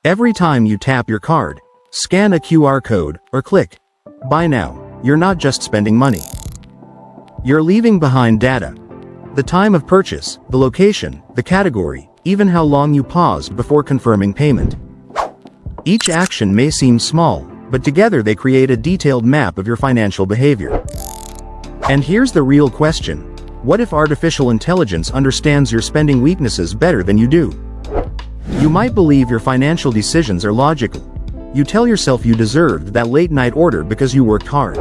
Every time you tap your card, scan a QR code, or click Buy Now, you're not just spending money. You're leaving behind data. The time of purchase, the location, the category, even how long you paused before confirming payment. Each action may seem small, but together they create a detailed map of your financial behavior. And here's the real question. What if artificial intelligence understands your spending weaknesses better than you do? You might believe your financial decisions are logical. You tell yourself you deserved that late-night order because you worked hard.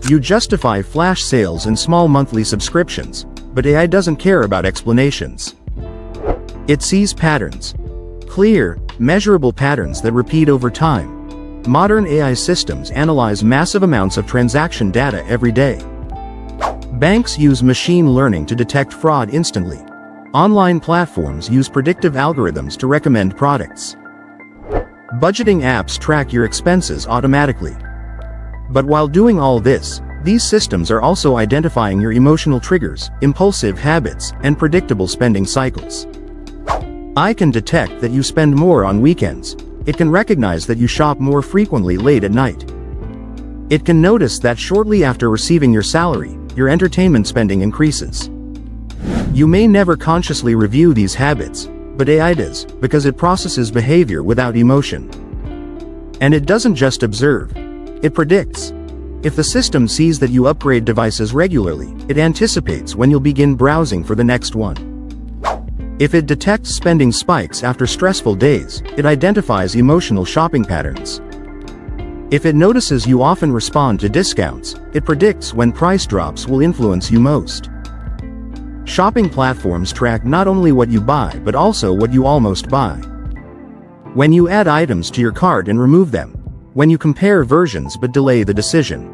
You justify flash sales and small monthly subscriptions, but AI doesn't care about explanations. It sees patterns. Clear, measurable patterns that repeat over time. Modern AI systems analyze massive amounts of transaction data every day. Banks use machine learning to detect fraud instantly. Online platforms use predictive algorithms to recommend products. Budgeting apps track your expenses automatically. But while doing all this, these systems are also identifying your emotional triggers, impulsive habits, and predictable spending cycles. AI can detect that you spend more on weekends. It can recognize that you shop more frequently late at night. It can notice that shortly after receiving your salary, your entertainment spending increases. You may never consciously review these habits, but AI does, because it processes behavior without emotion. And it doesn't just observe, it predicts. If the system sees that you upgrade devices regularly, it anticipates when you'll begin browsing for the next one. If it detects spending spikes after stressful days, it identifies emotional shopping patterns. If it notices you often respond to discounts, it predicts when price drops will influence you most. Shopping platforms track not only what you buy but also what you almost buy. When you add items to your cart and remove them. When you compare versions but delay the decision.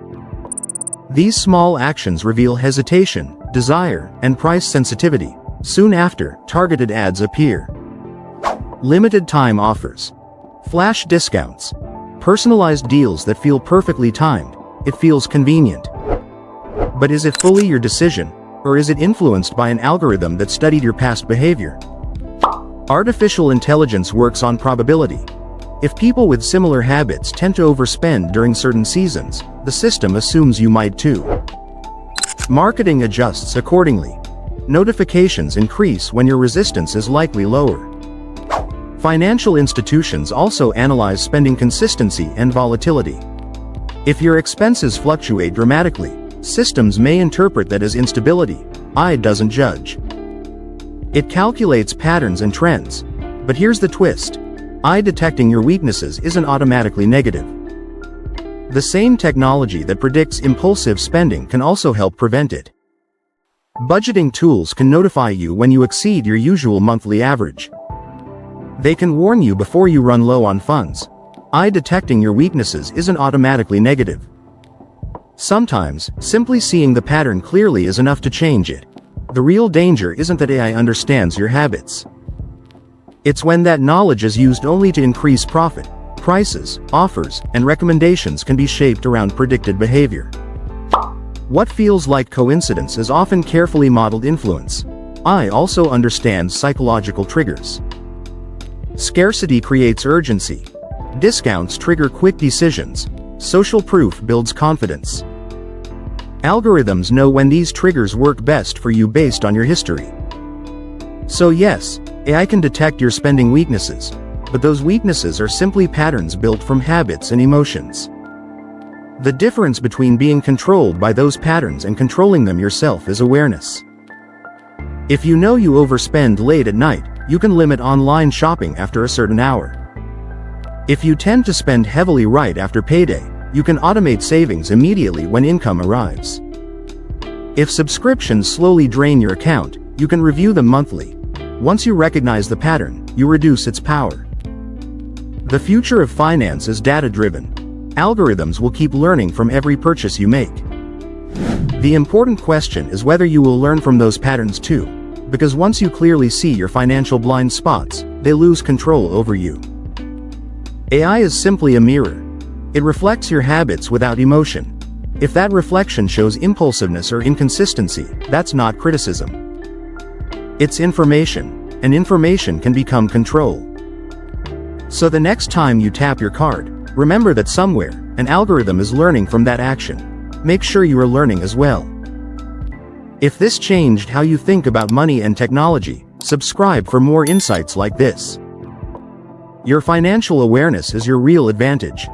These small actions reveal hesitation, desire, and price sensitivity. Soon after, targeted ads appear. Limited time offers. Flash discounts. Personalized deals that feel perfectly timed. It feels convenient. But is it fully your decision? Or is it influenced by an algorithm that studied your past behavior? Artificial intelligence works on probability. If people with similar habits tend to overspend during certain seasons, the system assumes you might too. Marketing adjusts accordingly. Notifications increase when your resistance is likely lower. Financial institutions also analyze spending consistency and volatility. If your expenses fluctuate dramatically, systems may interpret that as instability. AI doesn't judge. It calculates patterns and trends. But here's the twist. AI detecting your weaknesses isn't automatically negative. The same technology that predicts impulsive spending can also help prevent it. Budgeting tools can notify you when you exceed your usual monthly average. They can warn you before you run low on funds. AI detecting your weaknesses isn't automatically negative. Sometimes, simply seeing the pattern clearly is enough to change it. The real danger isn't that AI understands your habits. It's when that knowledge is used only to increase profit. Prices, offers, and recommendations can be shaped around predicted behavior. What feels like coincidence is often carefully modeled influence. AI also understands psychological triggers. Scarcity creates urgency. Discounts trigger quick decisions. Social proof builds confidence. Algorithms know when these triggers work best for you based on your history. So yes, AI can detect your spending weaknesses, but those weaknesses are simply patterns built from habits and emotions. The difference between being controlled by those patterns and controlling them yourself is awareness. If you know you overspend late at night, you can limit online shopping after a certain hour. If you tend to spend heavily right after payday, you can automate savings immediately when income arrives. If subscriptions slowly drain your account, you can review them monthly. Once you recognize the pattern, you reduce its power. The future of finance is data-driven. Algorithms will keep learning from every purchase you make. The important question is whether you will learn from those patterns too, because once you clearly see your financial blind spots, they lose control over you. AI is simply a mirror. It reflects your habits without emotion. If that reflection shows impulsiveness or inconsistency, that's not criticism. It's information, and information can become control. So the next time you tap your card, remember that somewhere, an algorithm is learning from that action. Make sure you are learning as well. If this changed how you think about money and technology, subscribe for more insights like this. Your financial awareness is your real advantage.